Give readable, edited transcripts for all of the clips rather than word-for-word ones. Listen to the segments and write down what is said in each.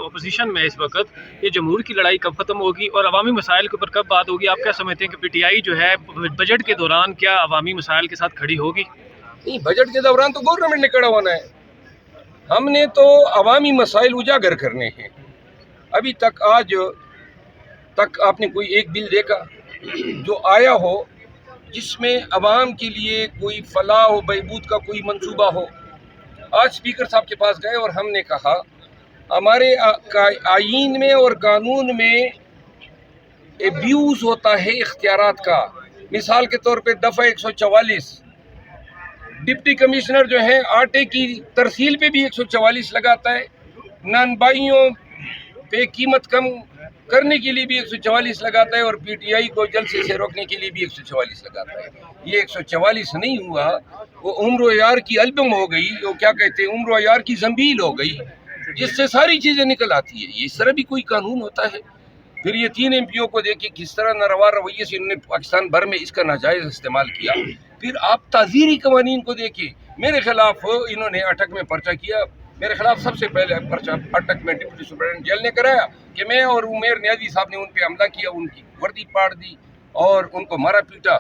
Opposition में इस वक्त, ये जमहूर की लड़ाई कब ख़त्म होगी और अवामी मसाइल के ऊपर कब बात होगी? आप क्या समझते हैं कि पीटीआई जो है बजट के दौरान क्या अवामी मसाइल के साथ खड़ी होगी? नहीं, बजट के दौरान तो गवर्नमेंट ने खड़ा होना है। हमने तो अवामी मसाइल उजागर करने हैं। अभी तक आज तक आपने कोई एक बिल देखा जो आया हो जिसमें अवाम के लिए कोई फलाह हो, बहबूद का कोई मंसूबा हो? आज स्पीकर साहब के पास गए और हमने कहा हमारे आईन में और कानून में एब्यूज़ होता है इख्तियारात का। मिसाल के तौर पे दफ़ा 144, डिप्टी कमिश्नर जो है आटे की तरसील पे भी 144 लगाता है, नानबाइयों पे कीमत कम करने के लिए भी 144 लगाता है और पीटीआई को जलसे से रोकने के लिए भी 144 लगाता है। ये 144 नहीं हुआ, वो उम्र यार की एल्बम हो गई, वो क्या कहते हैं, उम्र यार की जंबील हो गई, जिससे सारी चीज़ें निकल आती है। ये इस तरह भी कोई कानून होता है? फिर ये 3 एमपीओ को देखिए किस तरह नारवा रवैये से इन्होंने पाकिस्तान भर में इसका नाजायज़ इस्तेमाल किया। फिर आप ताज़ीरी कवानीन को देखिए, मेरे खिलाफ इन्होंने अटक में पर्चा किया। मेरे खिलाफ सबसे पहले पर्चा अटक में डिप्टी सुपरिटेंडेंट जेल ने कराया कि मैं और उमेर न्याजी साहब ने उन पर हमला किया, उनकी वर्दी पाड़ दी और उनको मारा पीटा।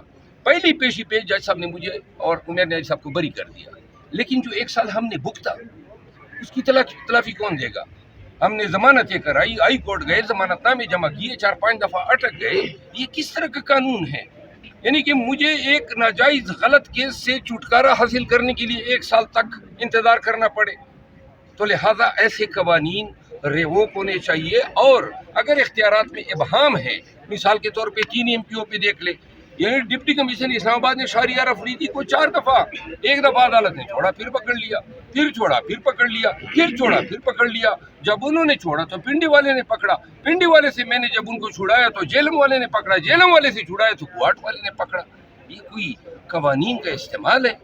पहली पेशी पे जज साहब ने मुझे और उमेर न्याजी साहब को बरी कर दिया। लेकिन जो 1 साल हमने भुगता उसकी तलाफी कौन देगा? हमने जमानतें कराई, हाई कोर्ट गए, जमानतनामे जमा किए, 4-5 दफ़ा अटक गए। ये किस तरह का कानून है? यानी कि मुझे एक नाजायज़ गलत केस से छुटकारा हासिल करने के लिए 1 साल तक इंतज़ार करना पड़े। तो लिहाजा ऐसे कवानीन रेवोक होने चाहिए। और अगर इख्तियारात में इबहाम है, मिसाल के तौर पे 3 एमपीओ पे देख ले, यानी डिप्टी कमिश्नर इस्लामाबाद ने शाहरियार अफरीदी को 4 दफ़ा, एक दफ़ा अदालत ने छोड़ा फिर पकड़ लिया, फिर छोड़ा फिर पकड़ लिया, फिर छोड़ा फिर पकड़ लिया। जब उन्होंने छोड़ा तो पिंडी वाले ने पकड़ा, पिंडी वाले से मैंने जब उनको छुड़ाया तो जेलम वाले ने पकड़ा, जेलम वाले से छुड़ाया तो क्वार्ट वाले ने पकड़ा। ये कोई कवानीन का इस्तेमाल है?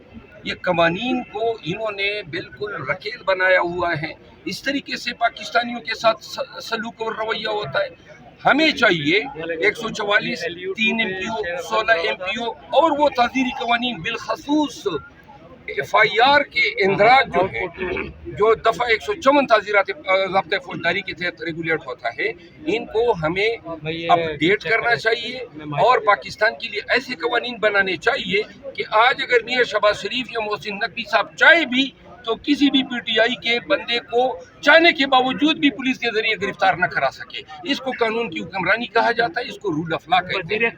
ये कवानीन को इन्होंने बिल्कुल रकेल बनाया हुआ है। इस तरीके से पाकिस्तानियों के साथ सलूक और रवैया होता है। हमें चाहिए 144, 3 एमपीओ, 16 एमपीओ और वो ताज़ीरी कवानीन, बिलखसूस FIR के इंदराज जो है, जो दफ़ा 154 ताज़ीरात ज़ब्त फौजदारी के तहत रेगुलेट होता है, इनको हमें अपडेट करना चाहिए और पाकिस्तान के लिए ऐसे कवानीन बनाने चाहिए कि आज अगर मियां शहबाज शरीफ या मोहसिन नकवी साहब चाहे भी तो किसी भी पीटीआई के बंदे को चाहने के बावजूद भी पुलिस के जरिए गिरफ्तार न करा सके। इसको कानून की हुक्मरानी कहा जाता है, इसको रूल ऑफ लॉ कहते हैं।